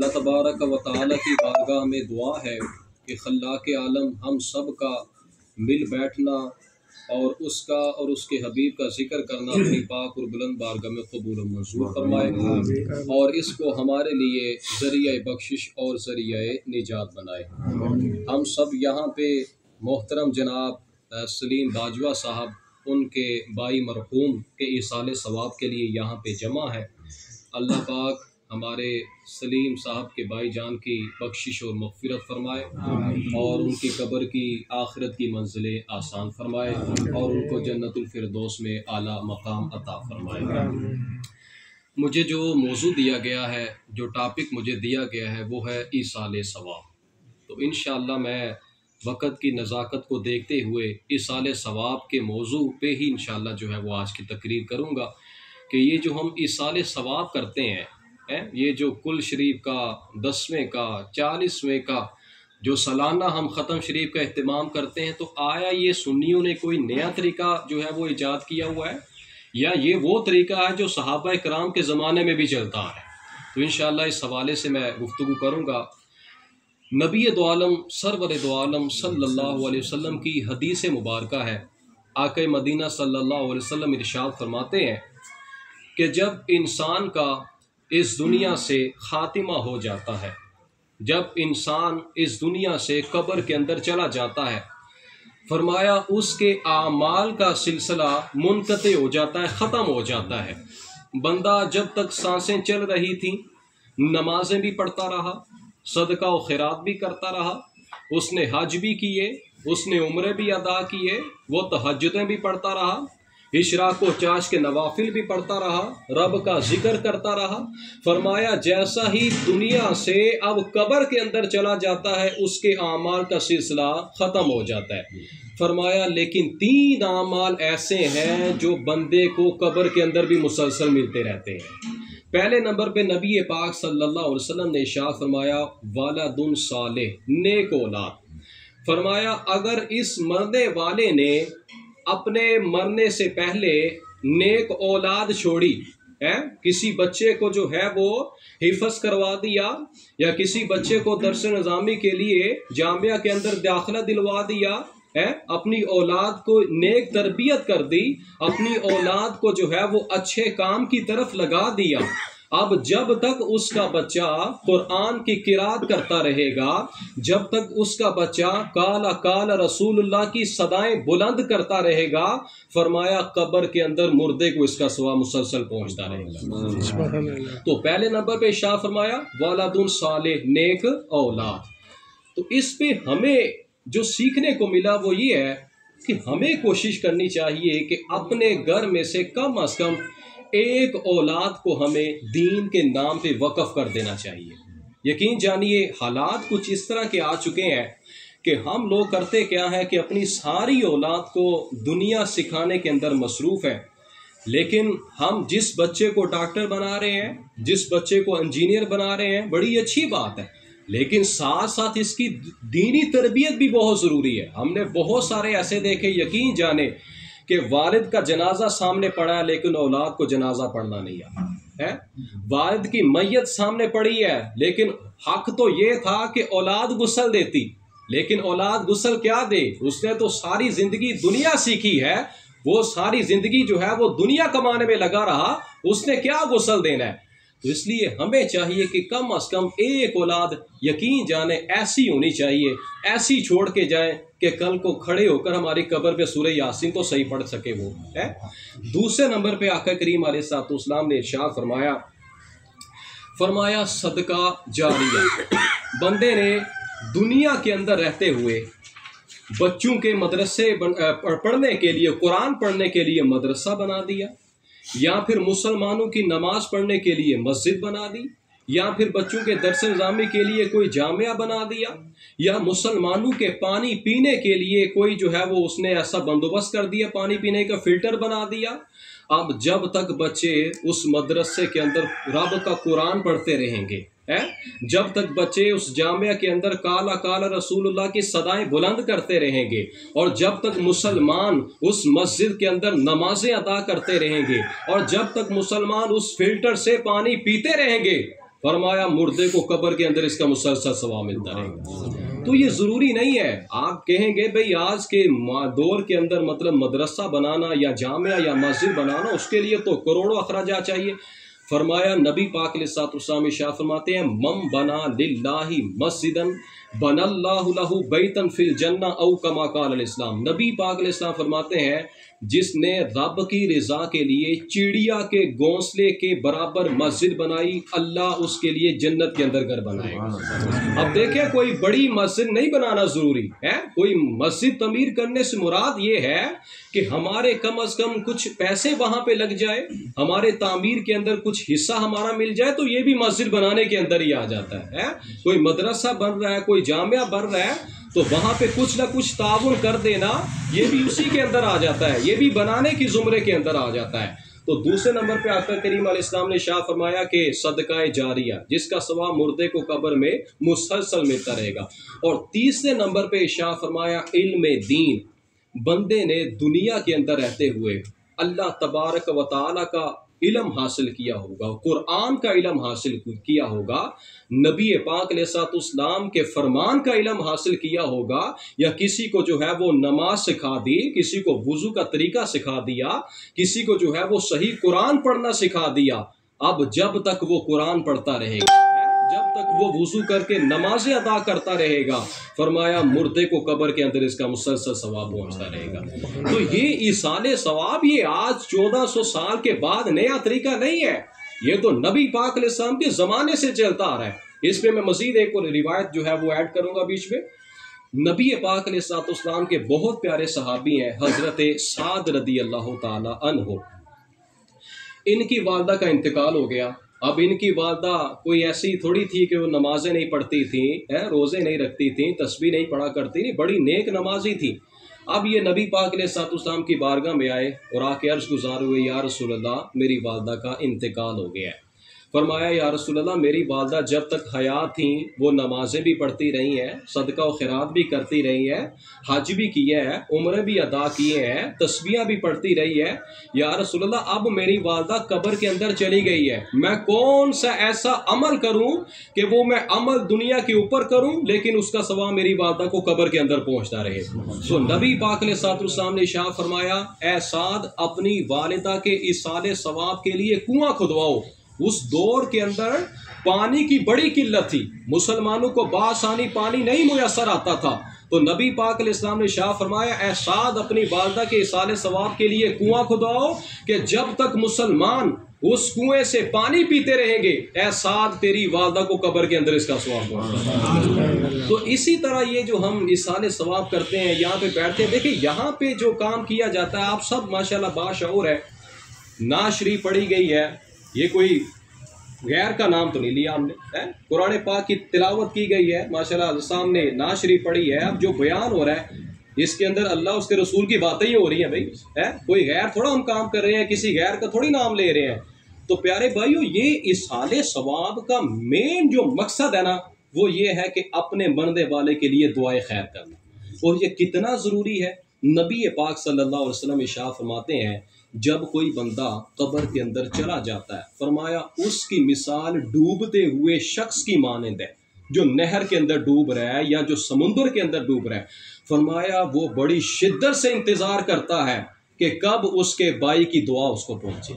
अल्लाह तबारक व तआला की बारगाह में दुआ है कि खल्लाक़ आलम हम सब का मिल बैठना और उसका और उसके हबीब का जिक्र करना अपनी पाक और बुलंद बारगाह में कबूल और मंजूर फरमाए और इसको हमारे लिए ज़रिया बख्शिश और ज़रिया निजात बनाए। हम सब यहाँ पे मोहतरम जनाब सलीम बाजवा साहब उनके बाई मरहूम के इसाले सवाब के लिए यहाँ पे जमा है। अल्लाह पाक हमारे सलीम साहब के भाई जान की बख्शिश और मग़फ़िरत फरमाए और उनकी कब्र की आखिरत की मंजिलें आसान फरमाए और उनको जन्नतुल फिरदौस में आला मकाम अता फरमाए। मुझे जो मौजू दिया गया है, जो टॉपिक मुझे दिया गया है, वो है ईसाले सवाब। तो इंशाअल्लाह मैं वक़्त की नज़ाकत को देखते हुए ईसाले सवाब के मौजू पे ही इंशाअल्लाह जो है वो आज की तकरीर करूँगा कि ये जो हम ईसाले सवाब करते हैं, ये जो कुल शरीफ का 10वें का 40वें का जो सालाना हम ख़त्म शरीफ का अहतमाम करते हैं, तो आया ये सुन्नियों ने कोई नया तरीका जो है वो ईजाद किया हुआ है या ये वो तरीका है जो सहाबा कराम के ज़माने में भी चलता है? तो इंशाअल्लाह इस हवाले से मैं गुफ्तगू करूँगा। नबी दो आलम सरवर दो आलम सल्लल्लाहु अलैहि वसल्लम की हदीस मुबारका है। आक़ा मदीना सल्लल्लाहु अलैहि वसल्लम इरशाद फरमाते हैं कि जब इंसान का इस दुनिया से खातिमा हो जाता है, जब इंसान इस दुनिया से कब्र के अंदर चला जाता है, फरमाया उसके आमाल का सिलसिला मुनक़ते हो जाता है, ख़त्म हो जाता है। बंदा जब तक सांसें चल रही थी नमाजें भी पढ़ता रहा, सदका व खैरात भी करता रहा, उसने हज भी किए, उसने उम्रे भी अदा किए, वो तहज्जुदें भी पढ़ता रहा, इशराक व चाश के नवाफिल भी पढ़ता रहा, रब का जिक्र करता रहा। फरमाया जैसा ही दुनिया से अब कब्र के अंदर चला जाता है उसके आमाल का सिलसिला ख़त्म हो जाता है। फरमाया लेकिन 3 आमाल ऐसे हैं जो बंदे को कब्र के अंदर भी मुसलसल मिलते रहते हैं। पहले नंबर पे नबी पाक सल्लल्लाहु अलैहि वसल्लम ने इरशाद फरमाया वालदुन सालेह, नेक औलाद। फरमाया अगर इस मरने वाले ने अपने मरने से पहले नेक औलाद छोड़ी है, किसी बच्चे को जो है वो हिफ्ज़ करवा दिया या किसी बच्चे को दर्स निज़ामी के लिए जामिया के अंदर दाखिला दिलवा दिया है, अपनी औलाद को नेक तरबियत कर दी, अपनी औलाद को जो है वो अच्छे काम की तरफ लगा दिया। अब जब तक उसका बच्चा कुरान की किरात करता रहेगा, जब तक उसका बच्चा काला काला रसूलुल्लाह की सदाएं बुलंद करता रहेगा, फरमाया कब्र के अंदर मुर्दे को इसका सवा मुसलसल पहुंचता रहेगा। तो पहले नंबर पे इरशाद फरमाया वालदुन सालेह, नेक औलाद। तो इस पे हमें जो सीखने को मिला वो ये है कि हमें कोशिश करनी चाहिए कि अपने घर में से कम से कम एक औलाद को हमें दीन के नाम पे वक़फ़ कर देना चाहिए। यकीन जानिए हालात कुछ इस तरह के आ चुके हैं कि हम लोग करते क्या है कि अपनी सारी औलाद को दुनिया सिखाने के अंदर मसरूफ़ है, लेकिन हम जिस बच्चे को डॉक्टर बना रहे हैं, जिस बच्चे को इंजीनियर बना रहे हैं, बड़ी अच्छी बात है, लेकिन साथ साथ इसकी दीनी तरबियत भी बहुत ज़रूरी है। हमने बहुत सारे ऐसे देखे, यकीन जाने कि वालिद का जनाजा सामने पड़ा है लेकिन औलाद को जनाजा पढ़ना नहीं आता है। वालिद की मैयत सामने पड़ी है लेकिन हक तो ये था कि औलाद गुस्ल देती, लेकिन औलाद गुस्ल क्या दे, उसने तो सारी जिंदगी दुनिया सीखी है, वो सारी जिंदगी जो है वो दुनिया कमाने में लगा रहा, उसने क्या गुस्ल देना है। तो इसलिए हमें चाहिए कि कम से कम एक औलाद यकीन जाने ऐसी होनी चाहिए, ऐसी छोड़ के जाए कि कल को खड़े होकर हमारी कब्र पे सूरह यासीन तो सही पढ़ सके वो है। दूसरे नंबर पे आका करीम अलैहिस्सलाम ने इरशाद फरमाया सदका जारिया। बंदे ने दुनिया के अंदर रहते हुए बच्चों के मदरसे पढ़ने के लिए, कुरान पढ़ने के लिए मदरसा बना दिया, या फिर मुसलमानों की नमाज पढ़ने के लिए मस्जिद बना दी, या फिर बच्चों के दर्स निज़ामी के लिए कोई जामिया बना दिया, या मुसलमानों के पानी पीने के लिए कोई जो है वो उसने ऐसा बंदोबस्त कर दिया, पानी पीने का फिल्टर बना दिया। अब जब तक बच्चे उस मदरसे के अंदर रब का कुरान पढ़ते रहेंगे, जब तक बच्चे उस जामिया के अंदर काला काला रसूलुल्लाह की सदाएं बुलंद करते रहेंगे, और जब तक मुसलमान उस मस्जिद के अंदर नमाजें अदा करते रहेंगे, और जब तक मुसलमान उस फिल्टर से पानी पीते रहेंगे, फरमाया मुर्दे को कब्र के अंदर इसका मुसलसल सवाब मिलता रहेगा। तो ये ज़रूरी नहीं है आप कहेंगे भाई आज के दौर के अंदर मतलब मदरसा बनाना या जामिया या मस्जिद बनाना उसके लिए तो करोड़ों अखराजात चाहिए। फरमाया नबी पाक अलैहिस्सलाम इरशाद फरमाते हैं मम बना लिल्लाहि मस्जिदन बनल्लाहु लहु बैतन फिल जन्ना औ कमा काल अलैहिस्सलाम। नबी पाक अलैहिस्सलाम फरमाते हैं जिसने रब की रिजा के लिए चिड़िया के घोंसले के बराबर मस्जिद बनाई अल्लाह उसके लिए जन्नत के अंदर घर बनाएगा। अब देखें कोई बड़ी मस्जिद नहीं बनाना जरूरी है, कोई मस्जिद तमीर करने से मुराद ये है कि हमारे कम अज कम कुछ पैसे वहां पे लग जाए, हमारे तामीर के अंदर कुछ हिस्सा हमारा मिल जाए तो ये भी मस्जिद बनाने के अंदर ही आ जाता है। कोई मदरसा बन रहा है, कोई जामिया बन रहा है तो वहां पे कुछ ना कुछ ताउन कर देना ये भी उसी के अंदर आ जाता है, ये भी बनाने की जुमरे के अंदर आ जाता है। तो दूसरे नंबर पे आका करीम अलैहिस्सलाम ने शाह फरमाया कि सदका जारिया जिसका सवाब मुर्दे को कब्र में मुसलसल मिलता रहेगा। और तीसरे नंबर पे शाह फरमाया इल्म दीन, बंदे ने दुनिया के अंदर रहते हुए अल्लाह तबारक व तआला का इल्म हासिल किया होगा, कुरान का इल्म हासिल किया होगा, नबी पाक अलैहिस्सलाम के फरमान का इल्म हासिल किया होगा, या किसी को जो है वो नमाज सिखा दी, किसी को वुजू का तरीका सिखा दिया, किसी को जो है वो सही कुरान पढ़ना सिखा दिया। अब जब तक वो कुरान पढ़ता रहेगा, जब तक वो वुजू करके नमाजें अदा करता रहेगा, फरमाया मुर्दे को कब्र के अंदर इसका मुसलसल सवाब पहुंचता रहेगा। तो ये ईसाले सवाब ये आज 1400 साल के बाद नया तरीका नहीं है, ये तो नबी पाक अलैहिस्सलाम के जमाने से चलता आ रहा है। इसमें मैं मजीद एक और रिवायत जो है वो ऐड करूंगा बीच में। नबी पाक अलैहिस्सलाम के बहुत प्यारे सहाबी हैं हजरत साद रदी अल्लाह ताला अन्हु। इनकी वालदा का इंतकाल हो गया। अब इनकी वालदा कोई ऐसी थोड़ी थी कि वो नमाजें नहीं पढ़ती थी, रोज़े नहीं रखती थी, तस्बीह नहीं पढ़ा करती थी, बड़ी नेक नमाजी थी। अब ये नबी पाक अलैहिस्सलाम की बारगाह में आए और आके अर्ज़ गुजार हुए, या रसूल अल्लाह मेरी वालदा का इंतकाल हो गया है। फरमाया या रसूल अल्लाह मेरी वालदा जब तक हयात थी वो नमाजें भी पढ़ती रही हैं, सदका व खैरात भी करती रही हैं, हज भी किया है, उम्र भी अदा किए हैं, तस्बीहां भी पढ़ती रही है। या रसूल अल्लाह अब मेरी वालदा कब्र के अंदर चली गई है, मैं कौन सा ऐसा अमल करूं कि वो मैं अमल दुनिया के ऊपर करूं लेकिन उसका सवाब मेरी वालदा को कब्र के अंदर पहुंचता रहे। तो नबी पाक अलैहिस्सलाम ने इरशाद फरमाया, ए साद अपनी वालिदा के इसाले सवाब के लिए कुआं खुदवाओ। उस दौर के अंदर पानी की बड़ी किल्लत थी, मुसलमानों को बासानी पानी नहीं मुयसर आता था। तो नबी पाक अलैहिस्सलाम ने शाह फरमाया, ए साद अपनी वालदा के इसाले सवाब के लिए कुआं खुदवाओ कि जब तक मुसलमान उस कुएं से पानी पीते रहेंगे, ए साद तेरी वालदा को कब्र के अंदर इसका सवाब पहुंचता। तो इसी तरह ये जो हम इसाले सवाब करते हैं, यहाँ पे बैठते हैं, देखिए यहाँ पे जो काम किया जाता है, आप सब माशाल्लाह बाशऊर है, नाशरी पढ़ी गई है, ये कोई गैर का नाम तो नहीं लिया हमने, कुरान पाक की तिलावत की गई है, माशाल्लाह सामने नाशरी पढ़ी है। अब जो बयान हो रहा है इसके अंदर अल्लाह उसके रसूल की बातें ही हो रही हैं भाई, कोई गैर थोड़ा हम काम कर रहे हैं, किसी गैर का थोड़ी नाम ले रहे हैं। तो प्यारे भाइयों ये इसाले सवाब का मेन जो मकसद है ना वो ये है कि अपने मरने वाले के लिए दुआए खैर करना, और ये कितना ज़रूरी है। नबी पाक सल्लल्लाहु अलैहि वसल्लम इरशाद फरमाते हैं, जब कोई बंदा कब्र के अंदर चला जाता है, फरमाया उसकी मिसाल डूबते हुए शख्स की मानंद है, जो नहर के अंदर डूब रहा है या जो समुद्र के अंदर डूब रहा है। फरमाया वो बड़ी शिद्दत से इंतज़ार करता है कि कब उसके भाई की दुआ उसको पहुंचे,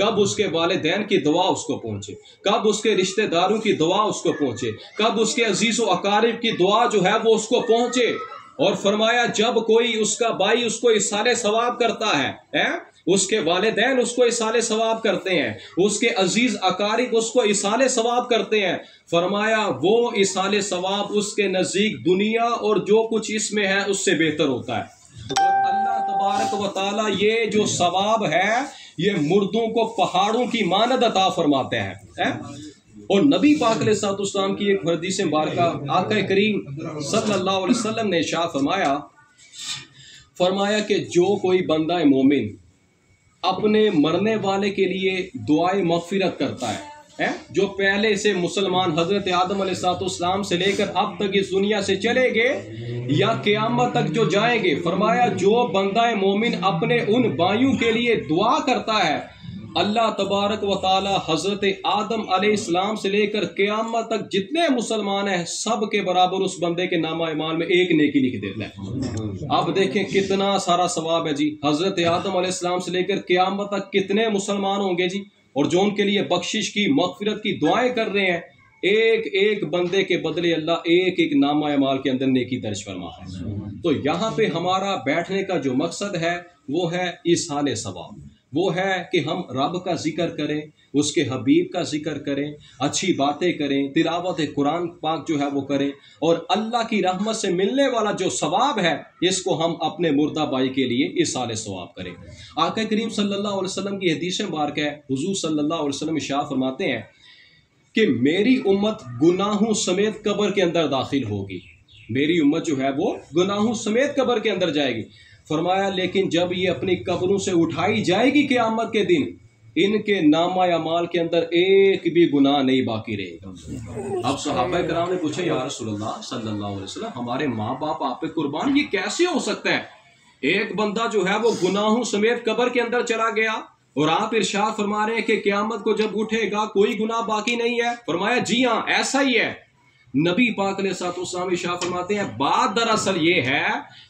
कब उसके वालिदैन की दुआ उसको पहुंचे, कब उसके रिश्तेदारों की दुआ उसको पहुंचे, कब उसके अजीज़ व अकारिब की दुआ जो है वो उसको पहुंचे। और फरमाया जब कोई उसका भाई उसको इसाले सवाब करता है, उसके वालिदैन उसको इसाले सवाब करते हैं, उसके अजीज अकारिब उसको इसाले सवाब करते हैं, फरमाया वो इसाले सवाब उसके नज़दीक दुनिया और जो कुछ इसमें है उससे बेहतर होता है। और अल्लाह तबारक व तआला ये जो सवाब है ये मुर्दों को पहाड़ों की मानद अता फरमाते हैं। और नबी पाक अलैहिस्सलाम की एक हदीस मुबारका आका करीम सल्लल्लाहु अलैहि वसल्लम ने इरशाद फरमाया कि जो कोई बंदा मोमिन अपने मरने वाले के लिए दुआए मग़फ़िरत करता है, जो पहले से मुसलमान हज़रत आदम अलैहिस्सलाम से लेकर अब तक इस दुनिया से चले गए या क़यामत तक जो जाएंगे, फरमाया जो बंदा मोमिन अपने उन भाइयों के लिए दुआ करता है, अल्लाह तबारक व ताला हज़रत आदम अलैहिस्सलाम से लेकर क़यामत तक जितने मुसलमान हैं सब के बराबर उस बंदे के नामा ईमान में एक नेकी लिख देता है। अब देखें कितना सारा सवाब है जी। हज़रत आदम अलैहिस्सलाम से लेकर क़यामत तक कितने मुसलमान होंगे जी, और जो उनके लिए बख्शिश की मग़फ़िरत की दुआएं कर रहे हैं, एक एक बंदे के बदले अल्लाह एक एक नामा अमाल के अंदर नेकी दर्ज फरमा है। तो यहाँ पे हमारा बैठने का जो मकसद है वो है इसाले सवाब, वो है कि हम रब का जिक्र करें, उसके हबीब का जिक्र करें, अच्छी बातें करें, तिलावत कुरान पाक जो है वो करें, और अल्लाह की रहमत से मिलने वाला जो सवाब है इसको हम अपने मुर्दा भाई के लिए इसाले सवाब करें। आका करीम सल्लल्लाहु अलैहि वसल्लम की हदीस मुबारक है, हुजूर सल्लल्लाहु अलैहि वसल्लम इरशाद फरमाते हैं कि मेरी उम्मत गुनाहों समेत कब्र के अंदर दाखिल होगी। मेरी उम्मत जो है वो गुनाहों समेत कब्र के अंदर जाएगी। फरमाया लेकिन जब ये अपनी कब्रों से उठाई जाएगी क़यामत के दिन, इनके नामा या माल के अंदर एक भी गुनाह नहीं बाकी रहेगा। अब सहाबा किराम ने पूछा, या रसूलल्लाह सल्लल्लाहु अलैहि वसल्लम, हमारे माँ बाप आप पे कुर्बान, ये कैसे हो सकता है? एक बंदा जो है वो गुनाहों समेत कब्र के अंदर चला गया और आप इरशाद फरमा रहे हैं कि क़यामत को जब उठेगा कोई गुनाह बाकी नहीं है। फरमाया जी हाँ ऐसा ही है। नबी पाक अलैहिस्सलाम इरशाद फरमाते हैं बात दरअसल ये है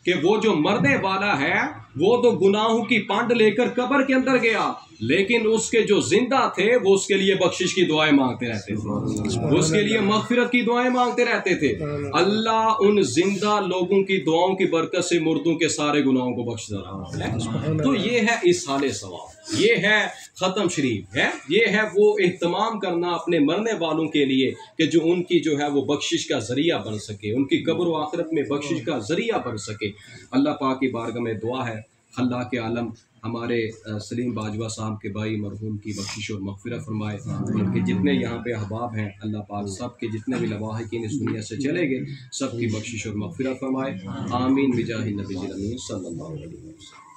कि वो जो मरने वाला है वो तो गुनाहों की पांड लेकर कब्र के अंदर गया, लेकिन उसके जो जिंदा थे वो उसके लिए बख्शिश की दुआएं मांगते रहते थे, उसके लिए मगफिरत की दुआएं मांगते रहते थे। अल्लाह उन जिंदा लोगों की दुआओं की बरकत से मुर्दों के सारे गुनाहों को बख्श रहा है। तो ये है इसाले सवाब, ये है ख़त्म शरीफ है, ये है वो एहतमाम करना अपने मरने वालों के लिए कि जो उनकी जो है वो बख्शिश का जरिया बन सके, उनकी कब्र व आखिरत में बख्शिश का जरिया बन सके। अल्लाह पाक की बारगाह में दुआ है अल्लाह के आलम हमारे सलीम बाजवा साहब के भाई मरहूम की बख्शिश और मग़फ़िरत फरमाए। उनके जितने यहाँ पे अहबाब हैं अल्लाह पाक सब के जितने भी लवाहिकीन इस दुनिया से चले गए सब की बख्शिश और मग़फ़िरत फरमाए। आमीन बिजाहि नबी सल्लल्लाहु अलैहि वसल्लम।